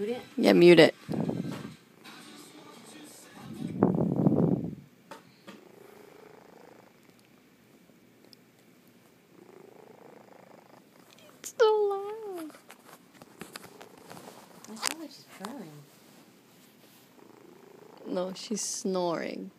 mute it? Yeah, mute it. It's so loud. I feel like she's purring. No, she's snoring.